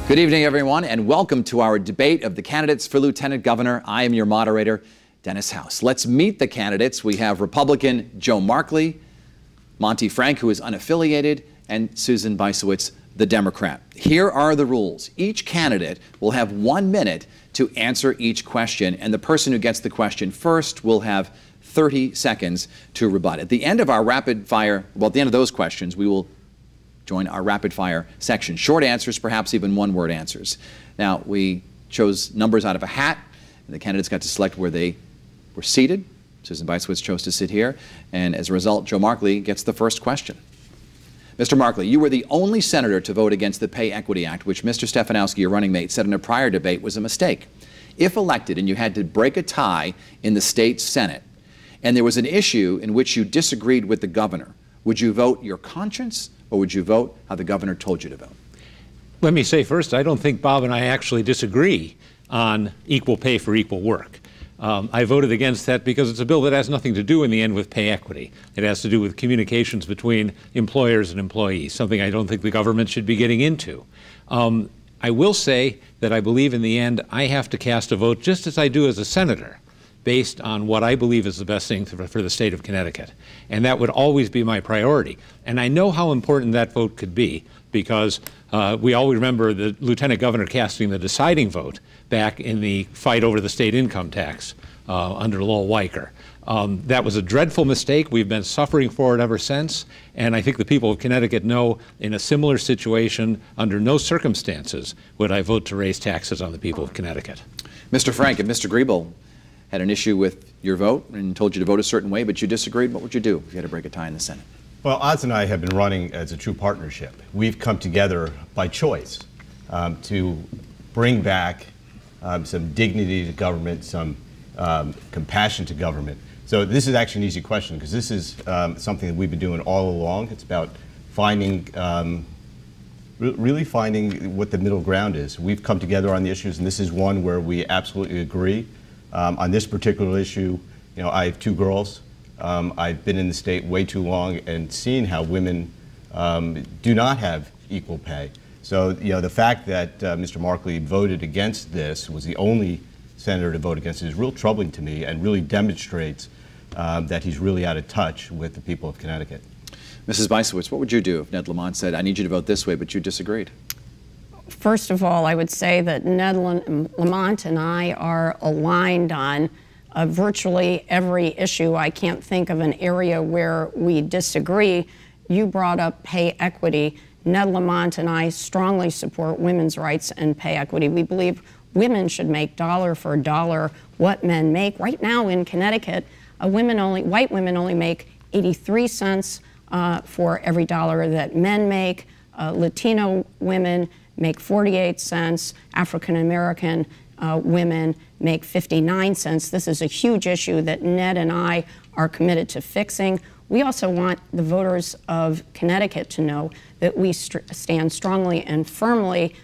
Good evening, everyone, and welcome to our debate of the candidates for Lieutenant Governor. I am your moderator, Dennis House. Let's meet the candidates. We have Republican Joe Markley, Monty Frank, who is unaffiliated, and Susan Beisowitz, the Democrat. Here are the rules. Each candidate will have 1 minute to answer each question, and the person who gets the question first will have 30 seconds to rebut. At the end of our rapid fire, well, at the end of those questions, we will join our rapid fire section. Short answers, perhaps even one-word answers. Now, we chose numbers out of a hat, and the candidates got to select where they were seated. Susan Beisowitz chose to sit here, and as a result, Joe Markley gets the first question. Mr. Markley, you were the only senator to vote against the Pay Equity Act, which Mr. Stefanowski, your running mate, said in a prior debate was a mistake. If elected and you had to break a tie in the state Senate, and there was an issue in which you disagreed with the governor, would you vote your conscience, or would you vote how the governor told you to vote? Let me say first, I don't think Bob and I actually disagree on equal pay for equal work. I voted against that because it's a bill that has nothing to do in the end with pay equity. It has to do with communications between employers and employees, something I don't think the government should be getting into. I will say that I believe in the end I have to cast a vote just as I do as a senator, based on what I believe is the best thing for the state of Connecticut. And that would always be my priority. And I know how important that vote could be because we all remember the lieutenant governor casting the deciding vote back in the fight over the state income tax under Lowell Weicker. That was a dreadful mistake. We've been suffering for it ever since. And I think the people of Connecticut know in a similar situation, under no circumstances would I vote to raise taxes on the people of Connecticut. Mr. Frank, if Mr. Griebel had an issue with your vote and told you to vote a certain way, but you disagreed, what would you do if you had to break a tie in the Senate? Well, Oz and I have been running as a true partnership. We've come together by choice to bring back some dignity to government, some compassion to government. So this is actually an easy question because this is something that we've been doing all along. It's about finding, really finding what the middle ground is. We've come together on the issues, and this is one where we absolutely agree. On this particular issue, you know, I have 2 girls. I've been in the state way too long and seen how women do not have equal pay. So, you know, the fact that Mr. Markley voted against this, was the only senator to vote against it, is real troubling to me and really demonstrates that he's really out of touch with the people of Connecticut. Mrs. Beisowitz, what would you do if Ned Lamont said, I need you to vote this way, but you disagreed? First of all, I would say that Ned Lamont and I are aligned on virtually every issue. I can't think of an area where we disagree. You brought up pay equity. Ned Lamont and I strongly support women's rights and pay equity. We believe women should make dollar for dollar what men make. Right now in Connecticut, white women only make 83 cents for every dollar that men make. Latino women make 48 cents. African American women make 59 cents. This is a huge issue that Ned and I are committed to fixing. We also want the voters of Connecticut to know that we stand strongly and firmly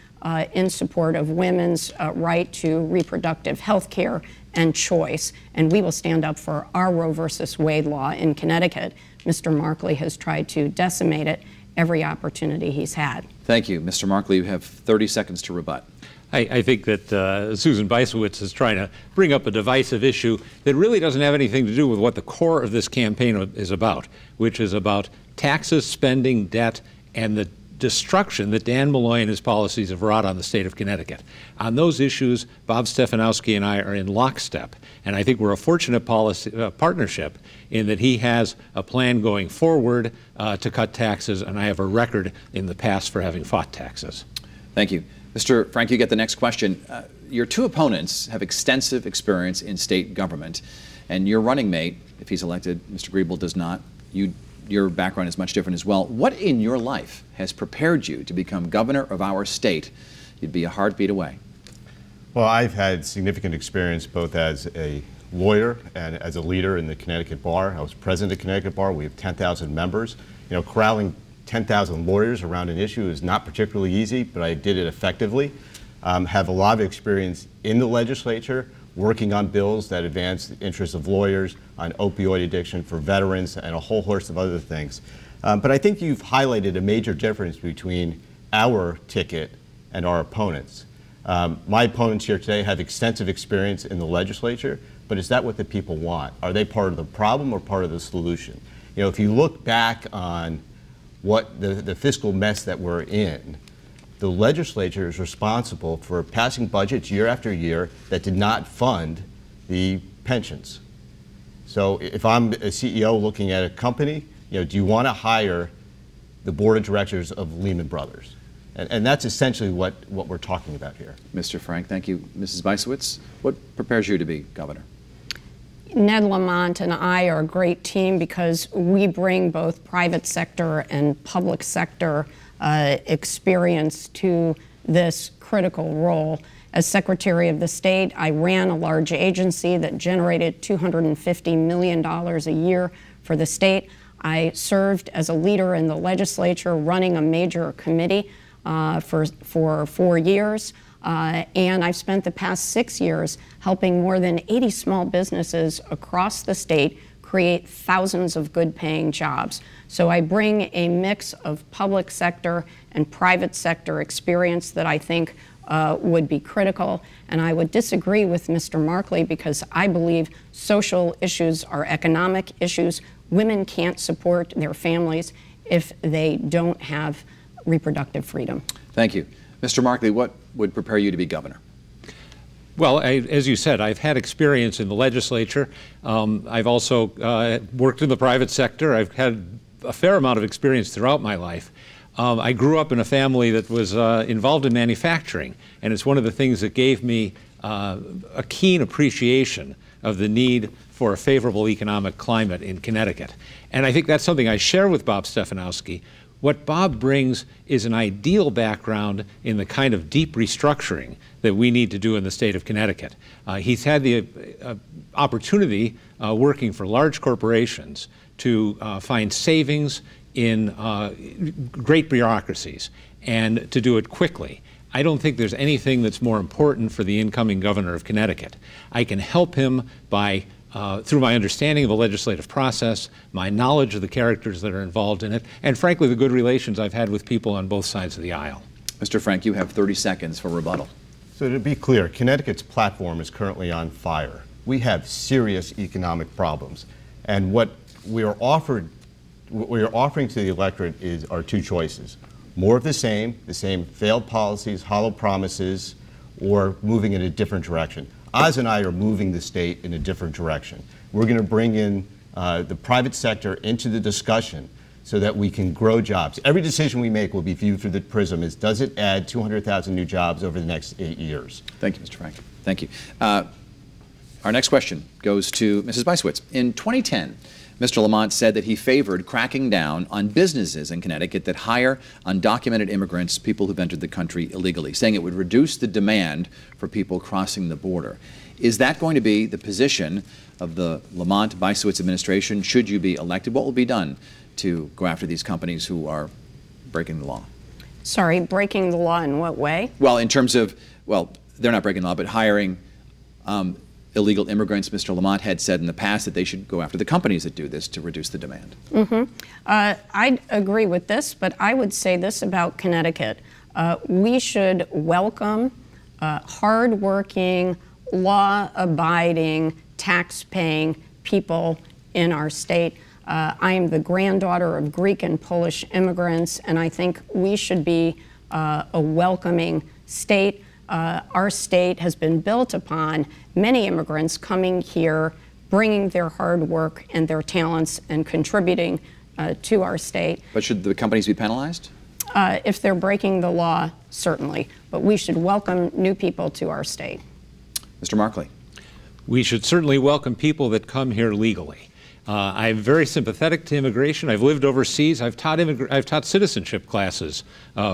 in support of women's right to reproductive health care and choice. And we will stand up for our Roe versus Wade law in Connecticut. Mr. Markley has tried to decimate it every opportunity he's had. Thank you. Mr. Markley, you have 30 seconds to rebut. I think that Susan Beisowitz is trying to bring up a divisive issue that really doesn't have anything to do with what the core of this campaign is about, which is about taxes, spending, debt, and the destruction that Dan Malloy and his policies have wrought on the state of Connecticut. On those issues, Bob Stefanowski and I are in lockstep, and I think we're a fortunate partnership in that he has a plan going forward to cut taxes, and I have a record in the past for having fought taxes. Thank you. Mr. Frank, you get the next question. Your 2 opponents have extensive experience in state government, and your running mate, if he's elected, Mr. Griebel does not. Your background is much different as well. What in your life has prepared you to become governor of our state? You'd be a heartbeat away. Well, I've had significant experience both as a lawyer and as a leader in the Connecticut Bar. I was president of the Connecticut Bar. We have 10,000 members. You know, corralling 10,000 lawyers around an issue is not particularly easy, but I did it effectively. Have a lot of experience in the legislature, working on bills that advance the interests of lawyers, on opioid addiction for veterans, and a whole host of other things. But I think you've highlighted a major difference between our ticket and our opponents. My opponents here today have extensive experience in the legislature, but is that what the people want? Are they part of the problem or part of the solution? You know, if you look back on what the fiscal mess that we're in, the legislature is responsible for passing budgets year after year that did not fund the pensions. So if I'm a CEO looking at a company, you know, do you want to hire the board of directors of Lehman Brothers? And that's essentially what we're talking about here. Mr. Frank, thank you. Mrs. Bysewitz, what prepares you to be governor? Ned Lamont and I are a great team because we bring both private sector and public sector experience to this critical role. As Secretary of the State, I ran a large agency that generated $250 million a year for the state. I served as a leader in the legislature running a major committee for 4 years. And I've spent the past 6 years helping more than 80 small businesses across the state create thousands of good-paying jobs. So I bring a mix of public sector and private sector experience that I think would be critical. And I would disagree with Mr. Markley because I believe social issues are economic issues. Women can't support their families if they don't have reproductive freedom. Thank you. Mr. Markley, what would prepare you to be governor? Well, as you said, I've had experience in the legislature. I've also worked in the private sector. I've had a fair amount of experience throughout my life. I grew up in a family that was involved in manufacturing, and it's one of the things that gave me a keen appreciation of the need for a favorable economic climate in Connecticut. And I think that's something I share with Bob Stefanowski. What Bob brings is an ideal background in the kind of deep restructuring that we need to do in the state of Connecticut. He's had the opportunity working for large corporations to find savings in great bureaucracies and to do it quickly. I don't think there's anything that's more important for the incoming governor of Connecticut. I can help him by through my understanding of the legislative process, my knowledge of the characters that are involved in it, and frankly, the good relations I've had with people on both sides of the aisle. Mr. Frank, you have 30 seconds for rebuttal. So to be clear, Connecticut's platform is currently on fire. We have serious economic problems. And what we are offering to the electorate are two choices. More of the same failed policies, hollow promises, or moving in a different direction. Oz and I are moving the state in a different direction. We're going to bring in the private sector into the discussion so that we can grow jobs. Every decision we make will be viewed through the prism as, does it add 200,000 new jobs over the next 8 years? Thank you, Mr. Frank. Thank you. Our next question goes to Mrs. Bysewitz. In 2010, Mr. Lamont said that he favored cracking down on businesses in Connecticut that hire undocumented immigrants, people who've entered the country illegally, saying it would reduce the demand for people crossing the border. Is that going to be the position of the Lamont-Bysewitz administration should you be elected? What will be done to go after these companies who are breaking the law? Sorry, breaking the law in what way? Well, in terms of, well, they're not breaking the law, but hiring illegal immigrants. Mr. Lamont had said in the past that they should go after the companies that do this to reduce the demand. I'd agree with this, but I would say this about Connecticut. We should welcome hardworking, law-abiding, tax-paying people in our state. I am the granddaughter of Greek and Polish immigrants, and I think we should be a welcoming state. Our state has been built upon many immigrants coming here, bringing their hard work and their talents and contributing to our state. But should the companies be penalized? If they're breaking the law, certainly. But we should welcome new people to our state. Mr. Markley. We should certainly welcome people that come here legally. I'm very sympathetic to immigration. I've lived overseas. I've taught citizenship classes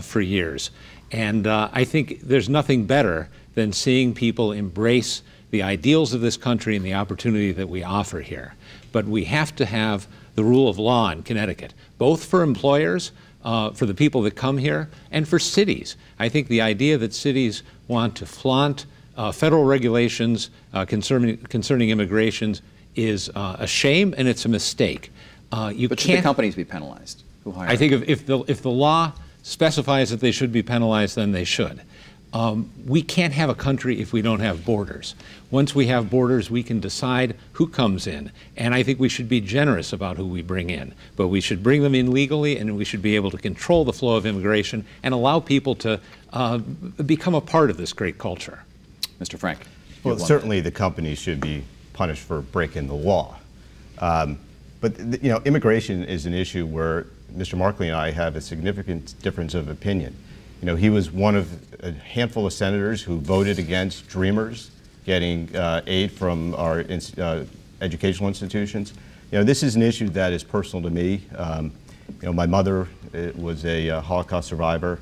for years. And I think there's nothing better than seeing people embrace the ideals of this country and the opportunity that we offer here. But we have to have the rule of law in Connecticut, both for employers, for the people that come here, and for cities. I think the idea that cities want to flaunt federal regulations concerning immigration is a shame, and it's a mistake. But should the companies be penalized who hire? I think if the law specifies that they should be penalized, then they should. We can't have a country if we don't have borders. Once we have borders, we can decide who comes in. And I think we should be generous about who we bring in. But we should bring them in legally, and we should be able to control the flow of immigration and allow people to become a part of this great culture. Mr. Frank. Well, certainly the companies should be punished for breaking the law. But you know, immigration is an issue where Mr. Markley and I have a significant difference of opinion. You know, he was one of a handful of senators who voted against Dreamers getting aid from our educational institutions. You know, this is an issue that is personal to me. You know, my mother was a Holocaust survivor.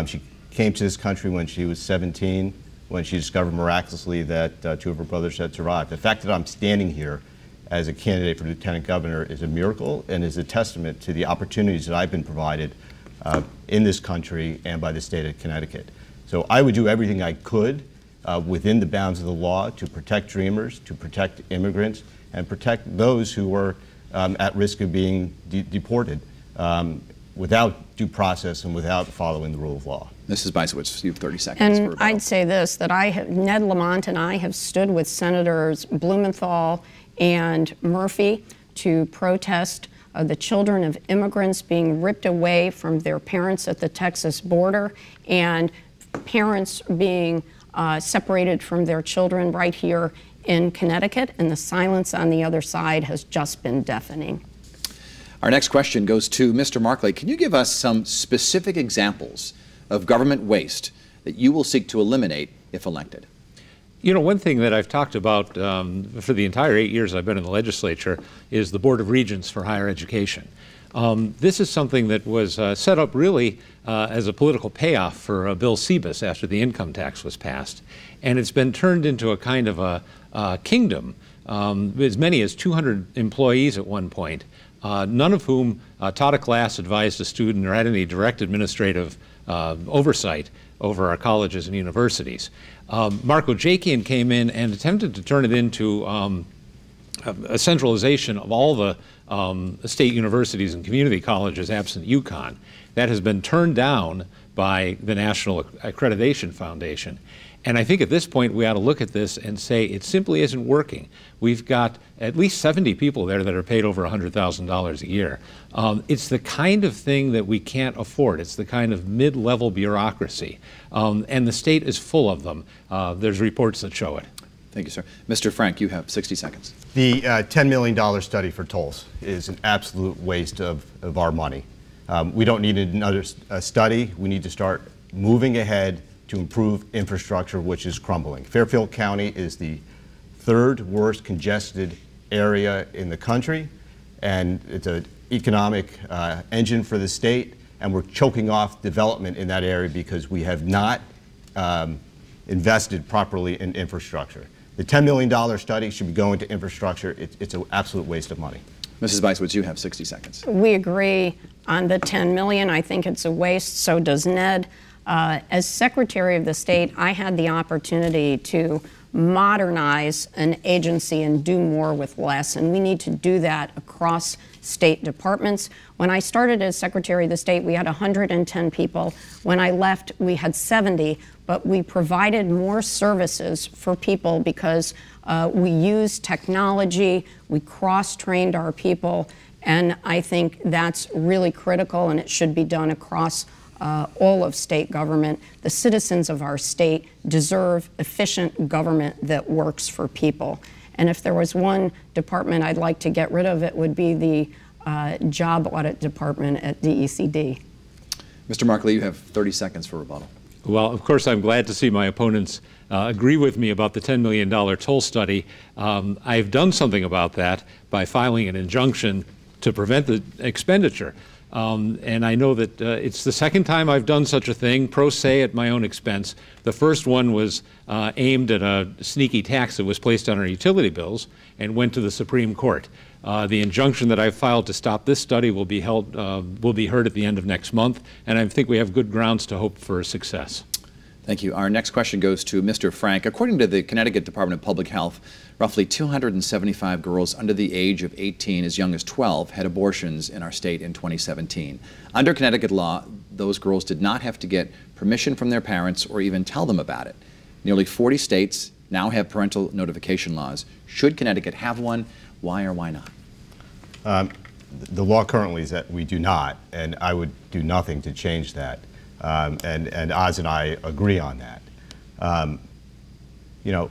She came to this country when she was 17, when she discovered miraculously that two of her brothers had survived. The fact that I'm standing here as a candidate for lieutenant governor is a miracle and is a testament to the opportunities that I've been provided in this country and by the state of Connecticut. So I would do everything I could within the bounds of the law to protect Dreamers, to protect immigrants, and protect those who were at risk of being deported without due process and without following the rule of law. Mrs. Bicewicz, you have 30 seconds. And I'd say this, that Ned Lamont and I have stood with Senators Blumenthal and Murphy to protest the children of immigrants being ripped away from their parents at the Texas border and parents being separated from their children right here in Connecticut, and the silence on the other side has just been deafening. Our next question goes to Mr. Markley. Can you give us some specific examples of government waste that you will seek to eliminate if elected? You know, one thing that I've talked about for the entire 8 years I've been in the legislature is the Board of Regents for Higher Education. This is something that was set up really as a political payoff for Bill Sebas after the income tax was passed. And it's been turned into a kind of a kingdom, as many as 200 employees at one point, none of whom taught a class, advised a student, or had any direct administrative oversight over our colleges and universities. Mark Ojakian came in and attempted to turn it into a centralization of all the state universities and community colleges absent UConn. That has been turned down by the National Accreditation Foundation. And I think at this point we ought to look at this and say it simply isn't working. We've got at least 70 people there that are paid over $100,000 a year. It's the kind of thing that we can't afford. It's the kind of mid-level bureaucracy. And the state is full of them. There's reports that show it. Thank you, sir. Mr. Frank, you have 60 seconds. The $10 million study for tolls is an absolute waste of our money. We don't need another study. We need to start moving ahead to improve infrastructure, which is crumbling. Fairfield County is the third worst congested area in the country, and it's an economic engine for the state, and we're choking off development in that area because we have not invested properly in infrastructure. The $10 million study should be going to infrastructure. It's an absolute waste of money. Mrs. Bicewicz, you have 60 seconds. We agree on the $10 million. I think it's a waste, so does Ned. As Secretary of the State, I had the opportunity to modernize an agency and do more with less, and we need to do that across state departments. When I started as Secretary of the State, we had 110 people. When I left, we had 70, but we provided more services for people because we used technology, we cross-trained our people, and I think that's really critical, and it should be done across all of state government. The citizens of our state deserve efficient government that works for people. And if there was one department I'd like to get rid of, it would be the job audit department at DECD. Mr. Markley, you have 30 seconds for rebuttal. Well, of course, I'm glad to see my opponents agree with me about the $10 million toll study. I've done something about that by filing an injunction to prevent the expenditure. And I know that it's the second time I've done such a thing, pro se at my own expense. The first one was aimed at a sneaky tax that was placed on our utility bills and went to the Supreme Court. The injunction that I've filed to stop this study will be heard at the end of next month, and I think we have good grounds to hope for success. Thank you. Our next question goes to Mr. Frank. According to the Connecticut Department of Public Health, Roughly 275 girls under the age of 18, as young as 12, had abortions in our state in 2017. Under Connecticut law, those girls did not have to get permission from their parents or even tell them about it. Nearly 40 states now have parental notification laws. Should Connecticut have one? Why or why not? The law currently is that we do not, and I would do nothing to change that. And Oz and I agree on that. You know,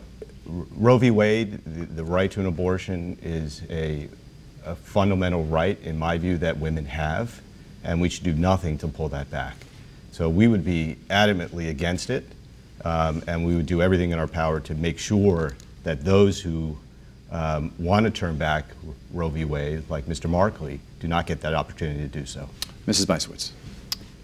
Roe v. Wade, the right to an abortion is a fundamental right, in my view, that women have, and we should do nothing to pull that back. So we would be adamantly against it, and we would do everything in our power to make sure that those who want to turn back Roe v. Wade, like Mr. Markley, do not get that opportunity to do so. Mrs. Beisowitz.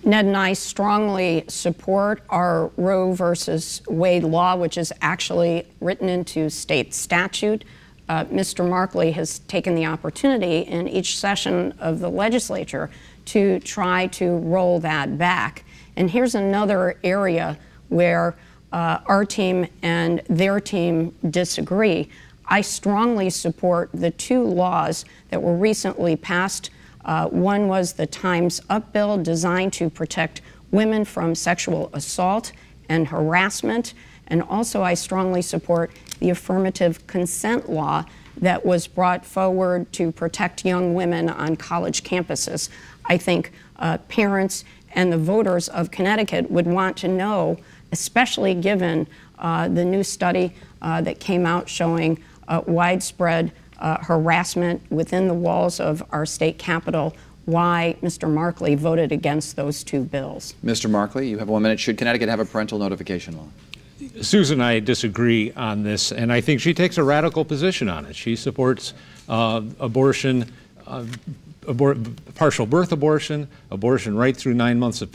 Ned and I strongly support our Roe versus Wade law, which is actually written into state statute. Mr. Markley has taken the opportunity in each session of the legislature to try to roll that back. And here's another area where our team and their team disagree. I strongly support the two laws that were recently passed. One was the Time's Up bill, designed to protect women from sexual assault and harassment. And also I strongly support the affirmative consent law that was brought forward to protect young women on college campuses. I think parents and the voters of Connecticut would want to know, especially given the new study that came out showing widespread harassment within the walls of our state capitol, why Mr. Markley voted against those two bills. Mr. Markley, you have 1 minute. Should Connecticut have a parental notification law? Susan and I disagree on this, and I think she takes a radical position on it. She supports abortion, partial birth abortion, abortion right through 9 months of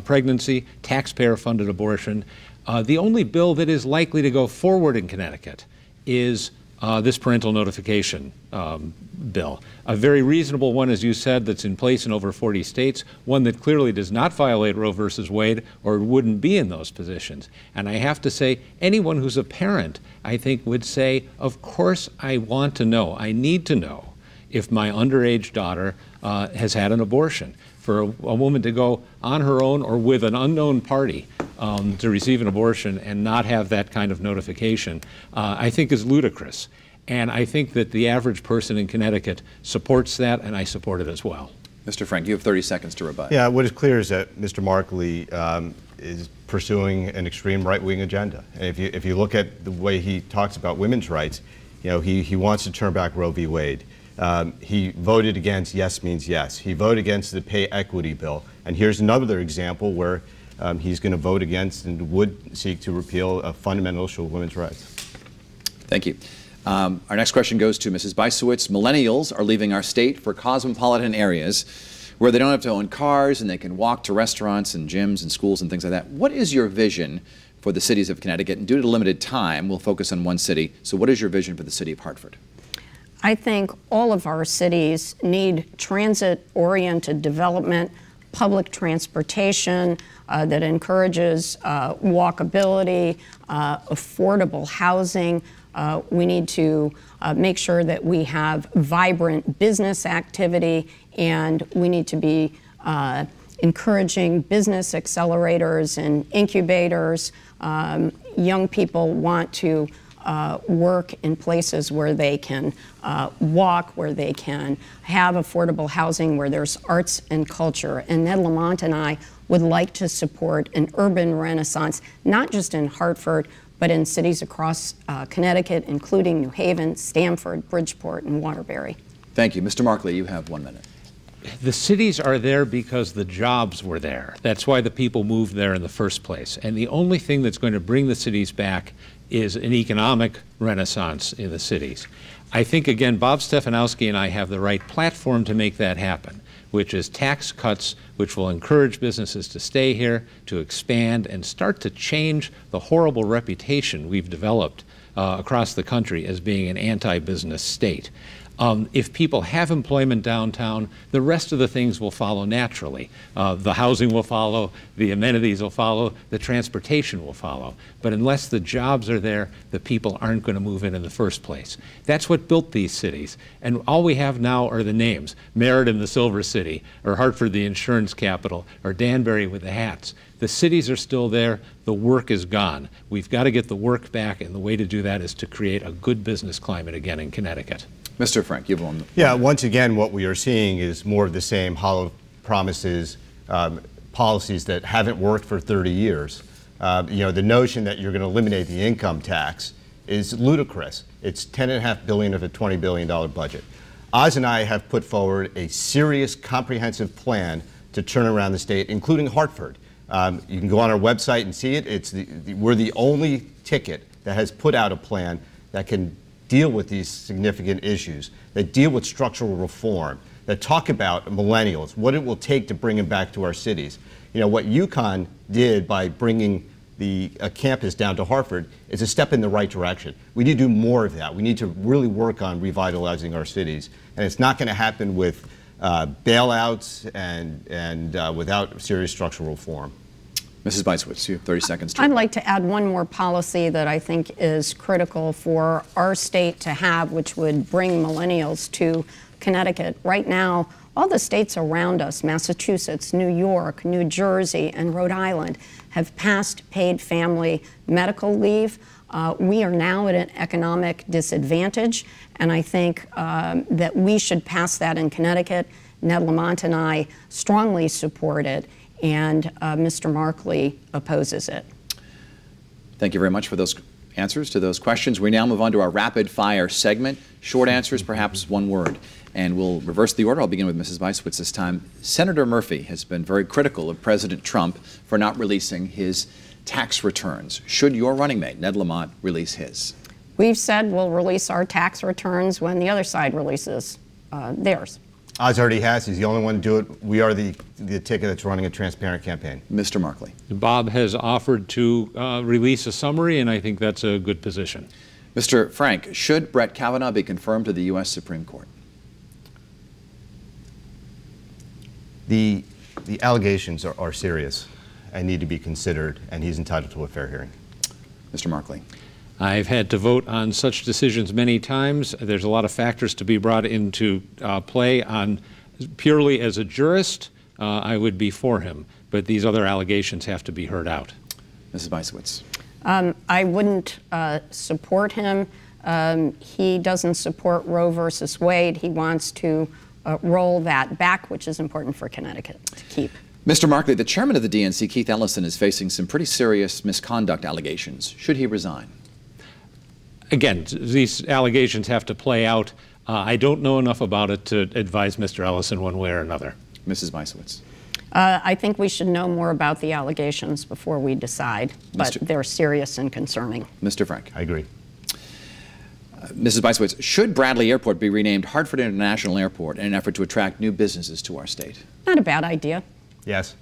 pregnancy, taxpayer-funded abortion. The only bill that is likely to go forward in Connecticut is this parental notification bill. A very reasonable one, as you said, that's in place in over 40 states, one that clearly does not violate Roe versus Wade or wouldn't be in those positions. And I have to say, anyone who's a parent, I think, would say, of course I want to know, I need to know if my underage daughter has had an abortion. For a woman to go on her own or with an unknown party to receive an abortion and not have that kind of notification, I think is ludicrous. And I think that the average person in Connecticut supports that, and I support it as well. Mr. Frank, you have 30 seconds to rebut. Yeah, what is clear is that Mr. Markley is pursuing an extreme right-wing agenda. And if you look at the way he talks about women's rights, you know, he wants to turn back Roe v. Wade. He voted against yes means yes. He voted against the pay equity bill. And here's another example where he's going to vote against and would seek to repeal a fundamental issue of women's rights. Thank you. Our next question goes to Mrs. Beisowitz. Millennials are leaving our state for cosmopolitan areas where they don't have to own cars and they can walk to restaurants and gyms and schools and things like that. What is your vision for the cities of Connecticut? And due to limited time, we'll focus on one city. So what is your vision for the city of Hartford? I think all of our cities need transit-oriented development, public transportation that encourages walkability, affordable housing. We need to make sure that we have vibrant business activity, and we need to be encouraging business accelerators and incubators. Young people want to work in places where they can walk, where they can have affordable housing, where there's arts and culture. And Ned Lamont and I would like to support an urban renaissance, not just in Hartford, but in cities across Connecticut, including New Haven, Stamford, Bridgeport, and Waterbury. Thank you. Mr. Markley, you have 1 minute. The cities are there because the jobs were there. That's why the people moved there in the first place. And the only thing that's going to bring the cities back is an economic renaissance in the cities. I think, again, Bob Stefanowski and I have the right platform to make that happen, which is tax cuts, which will encourage businesses to stay here, to expand, and start to change the horrible reputation we've developed across the country as being an anti-business state. If people have employment downtown, the rest of the things will follow naturally. The housing will follow, the amenities will follow, the transportation will follow. But unless the jobs are there, the people aren't going to move in the first place. That's what built these cities. And all we have now are the names: Meriden, the Silver City, or Hartford, the insurance capital, or Danbury with the hats. The cities are still there. The work is gone. We've got to get the work back, and the way to do that is to create a good business climate again in Connecticut. Mr. Frank, you've won. Yeah, once again, what we are seeing is more of the same hollow promises, policies that haven't worked for 30 years. You know, the notion that you're going to eliminate the income tax is ludicrous. It's $10.5 billion of a $20 billion budget. Oz and I have put forward a serious, comprehensive plan to turn around the state, including Hartford. You can go on our website and see it. We're the only ticket that has put out a plan that can deal with these significant issues, that deal with structural reform, that talk about millennials, what it will take to bring them back to our cities. You know, what UConn did by bringing the campus down to Hartford is a step in the right direction. We need to do more of that. We need to really work on revitalizing our cities. And it's not going to happen with bailouts and without serious structural reform. Mrs. Beiswitz, you have 30 seconds. I'd like to add one more policy that I think is critical for our state to have, which would bring millennials to Connecticut. Right now, all the states around us, Massachusetts, New York, New Jersey, and Rhode Island, have passed paid family medical leave. We are now at an economic disadvantage, and I think that we should pass that in Connecticut. Ned Lamont and I strongly support it, and Mr. Markley opposes it. Thank you very much for those answers to those questions. We now move on to our rapid fire segment. Short answers, perhaps one word. And we'll reverse the order. I'll begin with Mrs. Beiswitz this time. Senator Murphy has been very critical of President Trump for not releasing his tax returns. Should your running mate, Ned Lamont, release his? We've said we'll release our tax returns when the other side releases theirs. Oz already has. He's the only one to do it. We are the ticket that's running a transparent campaign. Mr. Markley. Bob has offered to release a summary, and I think that's a good position. Mr. Frank, should Brett Kavanaugh be confirmed to the U.S. Supreme Court? The allegations are serious and need to be considered, and he's entitled to a fair hearing. Mr. Markley. I've had to vote on such decisions many times. There's a lot of factors to be brought into play on. Purely as a jurist, I would be for him, but these other allegations have to be heard out. Mrs. Beiswitz. I wouldn't support him. He doesn't support Roe versus Wade. He wants to roll that back, which is important for Connecticut to keep. Mr. Markley, the chairman of the DNC, Keith Ellison, is facing some pretty serious misconduct allegations. Should he resign? Again, these allegations have to play out. I don't know enough about it to advise Mr. Ellison one way or another. Mrs. Beiswitz. I think we should know more about the allegations before we decide, but they're serious and concerning. Mr. Frank. I agree. Mrs. Beiswitz, should Bradley Airport be renamed Hartford International Airport in an effort to attract new businesses to our state? Not a bad idea. Yes.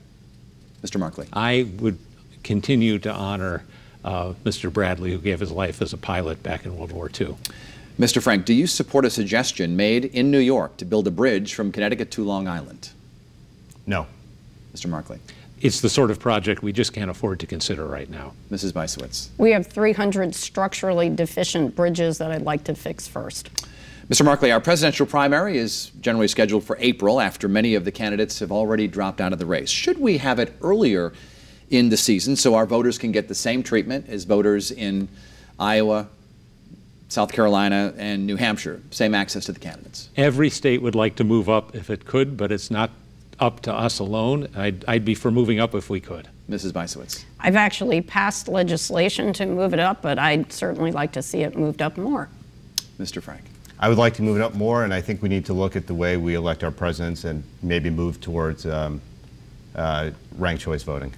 Mr. Markley. I would continue to honor Mr. Bradley, who gave his life as a pilot back in World War II. Mr. Frank, do you support a suggestion made in New York to build a bridge from Connecticut to Long Island? No. Mr. Markley. It's the sort of project we just can't afford to consider right now. Mrs. Beiswitz. We have 300 structurally deficient bridges that I'd like to fix first. Mr. Markley, our presidential primary is generally scheduled for April after many of the candidates have already dropped out of the race. Should we have it earlier in the season so our voters can get the same treatment as voters in Iowa, South Carolina, and New Hampshire, same access to the candidates? Every state would like to move up if it could, but it's not up to us alone. I'd be for moving up if we could. Mrs. Beiswitz. I've actually passed legislation to move it up, but I'd certainly like to see it moved up more. Mr. Frank. I would like to move it up more, and I think we need to look at the way we elect our presidents and maybe move towards ranked choice voting.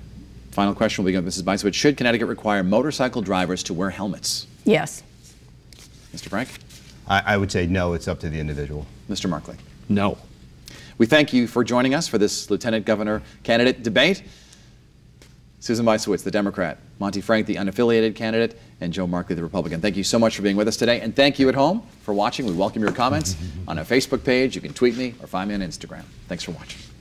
Final question will begin with Mrs. Beiswitz. Should Connecticut require motorcycle drivers to wear helmets? Yes. Mr. Frank? I would say no, it's up to the individual. Mr. Markley? No. We thank you for joining us for this Lieutenant Governor candidate debate. Susan Weissowitz, the Democrat, Monty Frank, the unaffiliated candidate, and Joe Markley, the Republican. Thank you so much for being with us today, and thank you at home for watching. We welcome your comments on our Facebook page. You can tweet me or find me on Instagram. Thanks for watching.